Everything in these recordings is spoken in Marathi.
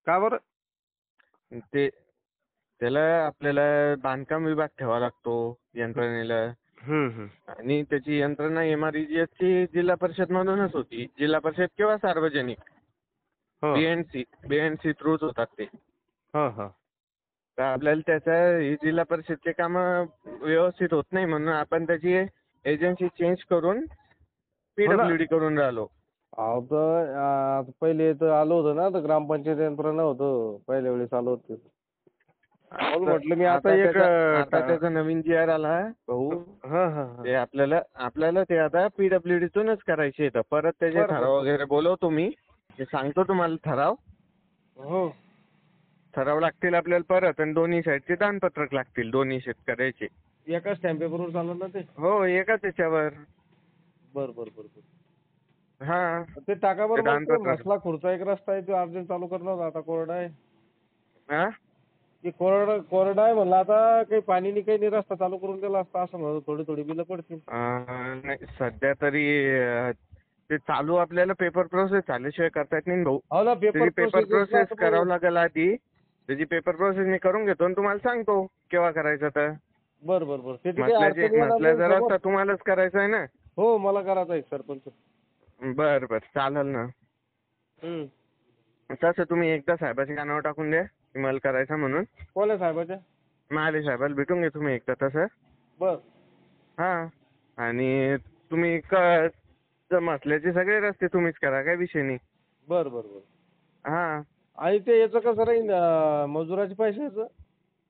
का बरं? ते त्याला आपल्याला बांधकाम विभाग ठेवावा लागतो यंत्रणेला. हं, हं. आणि त्याची यंत्रणा MREGS ची जिल्हा परिषद मधूनच होती. जिल्हा परिषद किंवा सार्वजनिक हो. बीएनसी थ्रूच होतात ते. हां, हां. तर आपल्याला ही जिल्हा परिषदचे काम व्यवस्थित होत नाही म्हणून आपण त्याची एजन्सी चेंज करून हो ना. PWD करून राहिलो. अहो तर पहिले तर आलो होतं ना, तर ग्रामपंचायत यंत्रणा होतं. पहिल्या वेळेस आलो होतो. म्हणून तर म्हटलं मी आता आता एक त्याचा नवीन GR आला भाऊ. हां, हां, हां. ते आपल्याला ते आता PWD तूनच करायचे आहेत. परत त्याचे बरं, बरं, ठराव बरं. वगैरे बोलवतो मी. ते सांगतो तुम्हाला हो. ठराव लागतील आपल्याला परत, आणि दोन्ही साईडचे दानपत्रक लागतील दोन्ही शेतकऱ्याचे. एकाच स्टॅम्प पेपरवर चाललं ना ते? हो, एकाच याच्यावर. बरं, बरं, बरं, बरं. हा, ते टाका ते बरं मला ते दानपत्रक. म्हसला खुर्चा एक रस्ता आहे तो अर्जंट चालू करणार होता. आता कोरडा आहे. हा, ते कोरडा आहे म्हणलं आता काही पाणी नाही काही नाही रस्ता चालू करून दिला असता असं म्हणत थोडी बिलं पडतील. नाही सध्या तरी ते चालू आपल्याला पेपर प्रोसेस झाल्याशिवाय करता येत नाही भाऊ. हो ना पेपर त्याची पेपर प्रोसेस ना प्रोसेस तर करावं मग लागेल आधी. त्याची पेपर प्रोसेस मी करून घेतो आणि तुम्हाला सांगतो केव्हा करायचं तर. बरं बरं बरं त्याची काही अडचण येणार नाही म्हटल्याचा समोर. रस्ता तुम्हालाच करायचा आहे ना. हो मला करायचं आहे सरपंच. बरं बरं, चालेल ना. हं. तसं तुम्ही एकदा साहेबाच्या कानावर टाकून द्या की मला करायचं म्हणून. कोण साहेबाच्या? महाले साहेबाला भेटून घ्या तुम्ही एकदा तसं. बर हा, आणि तुम्ही म्हटल्याचे सगळे रस्ते तुम्हीच करा, काही विषय नाही. बर बर बर. हा, आणि ते याचं कसं राहील मजुराचे पैशाचं?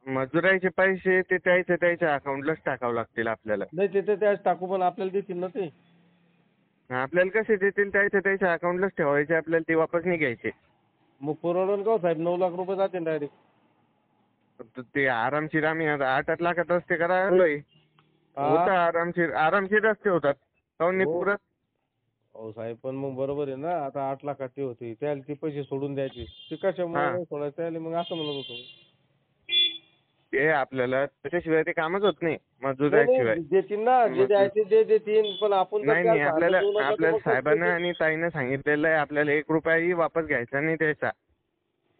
मजुराचे पैसे ते त्याच्या अकाउंटलाच टाकावं लागतील आपल्याला. नाही ते त्याच टाकू पण आपल्याला देतील ना ते? आपल्याला कसे देतील त्याच्या अकाउंटलाच ठेवायचे, आपल्याला ते वापस नाही घ्यायचे. मग परवडून का हो साहेब 9 लाख रुपये जातील डायरेक्ट. ते आरामशीर आम्ही आता 8-8 लाखात रस्ते करायलोय. होता आरामशीर रस्ते होतात, काहून नाही हो पुरत. हो साहेब पण मग बरोबर आहे ना. आता 8 लाखात ते होते त्याला ते पैसे सोडून द्यायचे ते कशामुळे हा, नाही सोडायचे त्याला मग असं म्हणत होतो. ते आपल्याला त्याच्याशिवाय ते कामच होत नाही नाही मजुराशिवाय. नाही देतील ना जे द्यायचे ते देतील पण आपण जर नाही त्याला सांगितलं देऊ नका तर आपल्याला मग कसं साहेबांना देतील? आणि ताईनं सांगितलेलं आहे, आपल्याला 1 रुपयाही वापस घ्यायचा नाही त्याचा.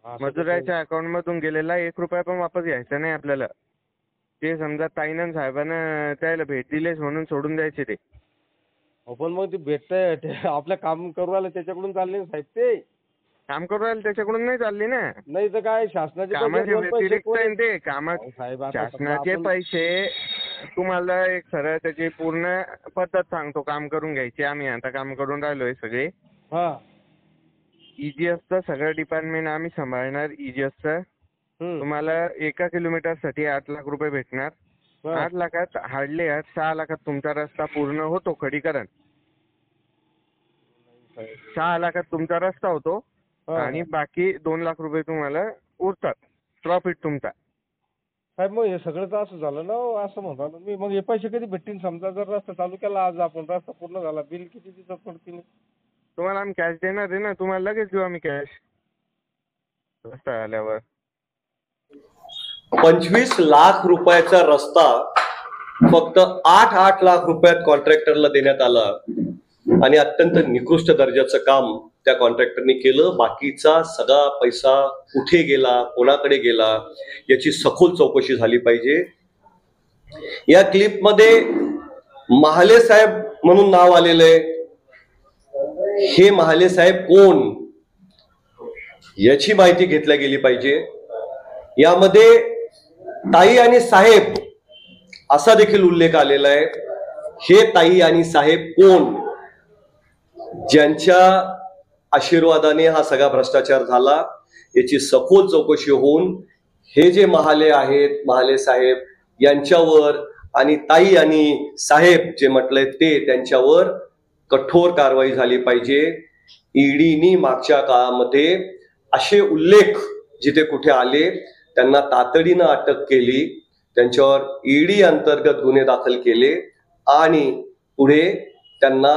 असं कसं? मजुराच्या अकाउंट मधून गेलेला 1 रुपया पण वापस घ्यायचा नाही आपल्याला. ते समजा ताईनं साहेबांना त्याला भेट दिलेच म्हणून सोडून द्यायचे ते. हो पण मग ते भेटतंय ते आपलं काम करू राहिलं त्याच्याकडून चालले ना साहेब ते. काम करू राहिले त्याच्याकडून नाही चालली ना. नाही तर काय शासनाचे पैसे कामाच्या दोन पैसे व्यतिरिक्त कोण आहे आहे? ना ते कामात. अहो साहेब आता समजा शासनाचे आपण पैसे तुम्हाला एक सरळ त्याची पूर्ण पद्धत सांगतो काम करून घ्यायची. आम्ही आता काम करून राहिलोय सगळे. हा EGSचं सगळं डिपार्टमेंट आम्ही सांभाळणार. EGSचं हम्म तुम्हाला 1 किलोमीटरसाठी 8 लाख रुपये भेटणार. हा 8 लाखात हार्डली 6 लाखात तुमचा रस्ता पूर्ण होतो खडीकरण. 6 लाखात तुमचा रस्ता होतो हा आणि बाकी 2 लाख रुपये तुम्हाला उरतात प्रॉफिट तुमचा. साहेब मग हे सगळं तर असं झालं ना हो, असं म्हणतो ना मी. मग हे पैसे कधी भेटतील समजा जर रस्ता चालू केला आज आपण रस्ता पूर्ण झाला बिल किती दिवसात पडतील? तुम्हाला आम्ही कॅश देणार आहे ना, तुम्हाला लगेच देऊ आम्ही कॅश रस्ता आल्यावर. 25 लाख रुपयाचा रस्ता फक्त 8 लाख रुपयात कॉन्ट्रॅक्टरला देण्यात आला आणि अत्यंत निकृष्ट दर्जाचं काम त्या कॉन्ट्रॅक्टरने केलं. बाकीचा सगळा पैसा कुठे गेला, कोणाकडे गेला याची सखोल चौकशी झाली पाहिजे. या क्लिपमध्ये महाले साहेब म्हणून नाव आलेलं आहे. हे महाले साहेब कोण याची माहिती घेतल्या गेली पाहिजे. यामध्ये ताई आणि साहेब असा देखील उल्लेख आलेला आहे. हे ताई आणि साहेब कोण, ज्यांच्या आशीर्वादाने हा सगळा भ्रष्टाचार झाला याची सखोल चौकशी होऊन हे जे महाले आहेत, महाले साहेब यांच्यावर आणि ताई आणि साहेब जे म्हटलंय ते त्यांच्यावर कठोर कारवाई झाली पाहिजे. ईडीनी मागच्या काळामध्ये असे उल्लेख जिथे कुठे आले त्यांना तातडीनं अटक केली, त्यांच्यावर ईडी अंतर्गत गुन्हे दाखल केले आणि पुढे त्यांना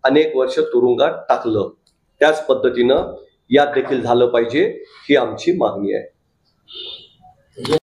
अनेक वर्ष तुरुंगात टाकलं. त्याच पद्धतीनं यात देखील झालं पाहिजे ही आमची मागणी आहे.